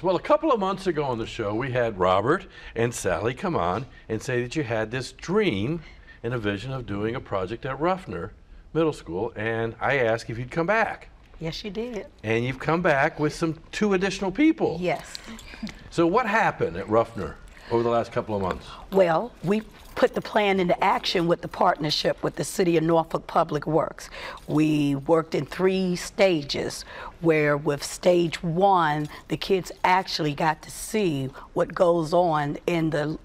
Well, a couple of months ago on the show, we had Robert and Sally come on and say that you had this dream and a vision of doing a project at Ruffner Middle School, and I asked if you'd come back. Yes, you did. And you've come back with two additional people. Yes. So what happened at Ruffner over the last couple of months? Well, we put the plan into action with the partnership with the City of Norfolk Public Works. We worked in 3 stages, where with stage 1, the kids actually got to see what goes on in the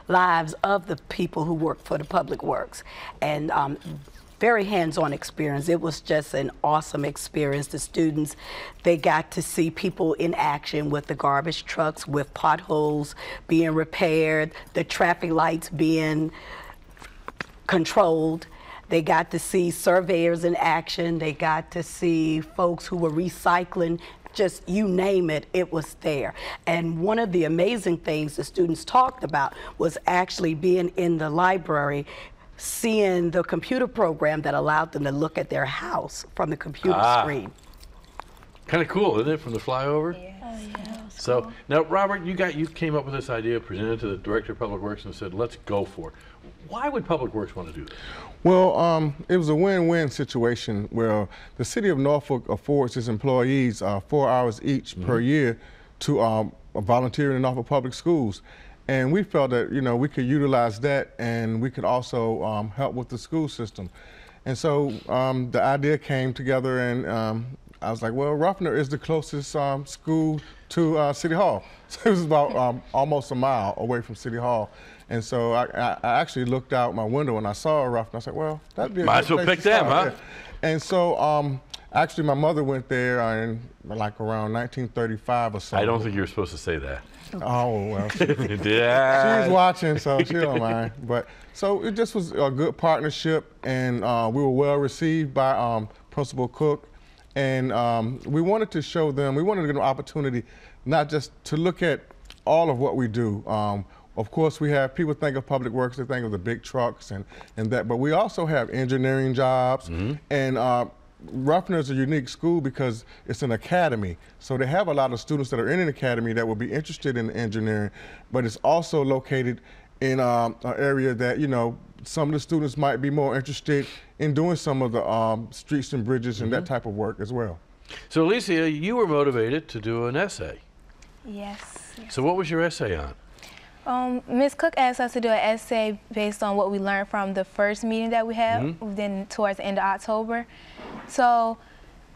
lives of the people who work for the Public Works. And very hands-on experience. It was just an awesome experience. The students, they got to see people in action with the garbage trucks, with potholes being repaired, the traffic lights being controlled. They got to see surveyors in action. They got to see folks who were recycling. Just you name it, it was there. And one of the amazing things the students talked about was actually being in the library, seeing the computer program that allowed them to look at their house from the computer screen. Kind of cool, isn't it, from the flyover? Yes. Oh, yeah. So cool. Now, Robert, you came up with this idea, presented to the Director of Public Works, and said, "Let's go for it." Why would Public Works want to do this? Well, it was a win-win situation where the City of Norfolk affords its employees 4 hours each per year to volunteer in the Norfolk Public Schools. And we felt that, we could utilize that, and we could also help with the school system. And so the idea came together, and I was like, well, Ruffner is the closest school to City Hall. So it was about almost a mile away from City Hall. And so I actually looked out my window and I saw Ruffner. I said, well, that'd be a might as well pick them, huh? And so actually my mother went there in like around 1935 or so. I don't think you were supposed to say that. Oh, well, she's watching, so she don't mind. But so it just was a good partnership, and we were well received by Principal Cook. And we wanted to show them, we wanted to get an opportunity not just to look at all of what we do. Of course, we have people think of Public Works, they think of the big trucks and that, but we also have engineering jobs. And Ruffner is a unique school because it's an academy. So they have a lot of students that are in an academy that will be interested in engineering, but it's also located in an area that, some of the students might be more interested in doing some of the streets and bridges and that type of work as well. So Alicia, you were motivated to do an essay. Yes. So what was your essay on? Ms. Cook asked us to do an essay based on what we learned from the first meeting that we had, then towards the end of October. So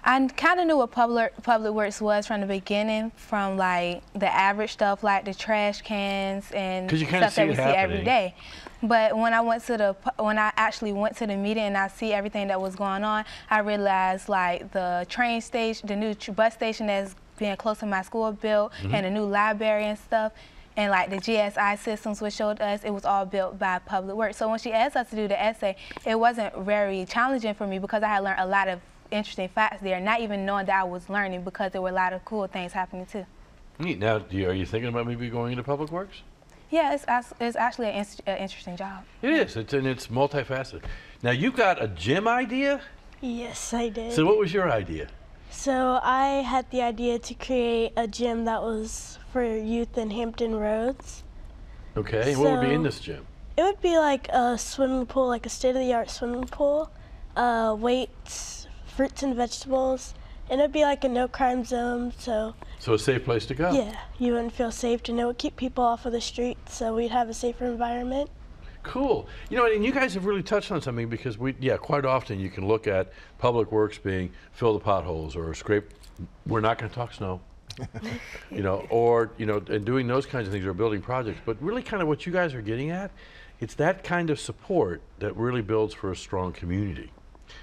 I kind of knew what Public Works was from the beginning, from like the average stuff like the trash cans and stuff that we see every day. But when I actually went to the meeting and I see everything that was going on, I realized like the train station, the new bus station that's being close to my school built, and the new library and stuff, and like the GSI systems which showed us, it was all built by Public Works. So when she asked us to do the essay, it wasn't very challenging for me because I had learned a lot of interesting facts there, not even knowing that I was learning, because there were a lot of cool things happening too. Neat. Now, are you thinking about maybe going into Public Works? Yeah, it's actually an interesting job. It is, and it's multifaceted. Now, you got a gym idea? Yes, I did. So what was your idea? So I had the idea to create a gym that was for youth in Hampton Roads. Okay, and what would be in this gym? It would be like a swimming pool, like a state-of-the-art swimming pool, weights, fruits and vegetables, and it would be like a no-crime zone, so a safe place to go. Yeah, you wouldn't feel safe, and it would keep people off of the streets, so we'd have a safer environment. Cool. And you guys have really touched on something, because quite often you can look at Public Works being fill the potholes or scrape. We're not going to talk snow. And doing those kinds of things or building projects. But really kind of what you guys are getting at, it's that kind of support that really builds for a strong community.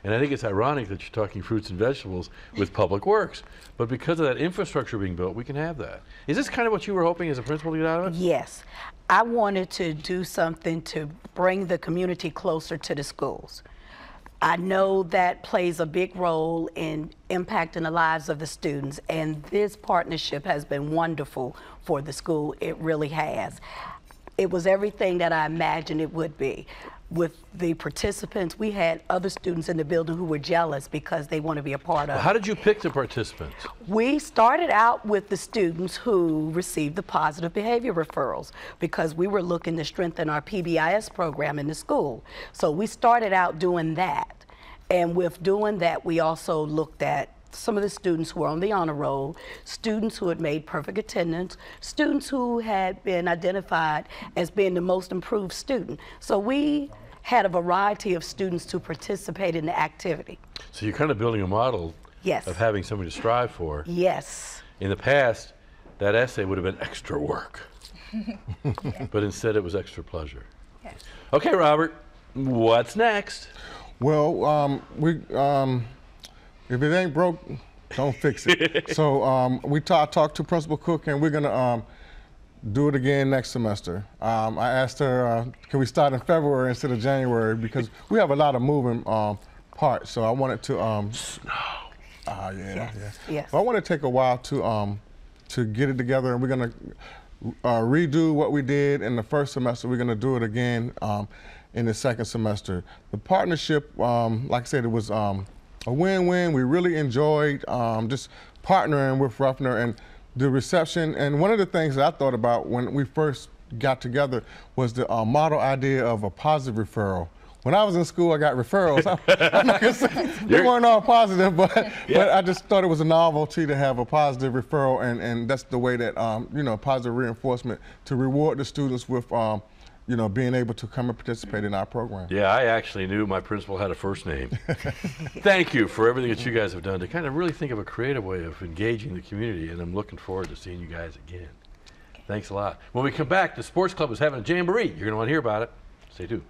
And I think it's ironic that you're talking fruits and vegetables with Public Works, but because of that infrastructure being built, we can have that. Is this kind of what you were hoping as a principal to get out of it? Yes. I wanted to do something to bring the community closer to the schools. I know that plays a big role in impacting the lives of the students, and this partnership has been wonderful for the school. It really has. It was everything that I imagined it would be. With the participants, we had other students in the building who were jealous because they want to be a part of it. How did you pick the participants? We started out with the students who received the positive behavior referrals because we were looking to strengthen our PBIS program in the school. So we started out doing that. And with doing that, we also looked at some of the students who were on the honor roll, students who had made perfect attendance, students who had been identified as being the most improved student. So we had a variety of students to participate in the activity. So you're kind of building a model Yes. of having something to strive for. Yes. In the past, that essay would have been extra work, but instead it was extra pleasure. Yes. Okay, Robert, what's next? Well, if it ain't broke, don't fix it. So I talked to Principal Cook, and we're gonna do it again next semester. I asked her, can we start in February instead of January, because we have a lot of moving parts. So I wanted to. Yes. So I want to take a while to get it together, and we're gonna redo what we did in the first semester. We're gonna do it again in the second semester. The partnership, like I said, it was a win-win. We really enjoyed just partnering with Ruffner and the reception. And one of the things that I thought about when we first got together was the model idea of a positive referral. When I was in school, I got referrals. I'm not gonna say they weren't all positive, but I just thought it was a novelty to have a positive referral, and that's the way that positive reinforcement to reward the students with being able to come and participate in our program. Yeah, I actually knew my principal had a first name. Thank you for everything that you guys have done to kind of really think of a creative way of engaging the community, and I'm looking forward to seeing you guys again. Thanks a lot. When we come back, the sports club is having a jamboree. You're going to want to hear about it. Stay tuned.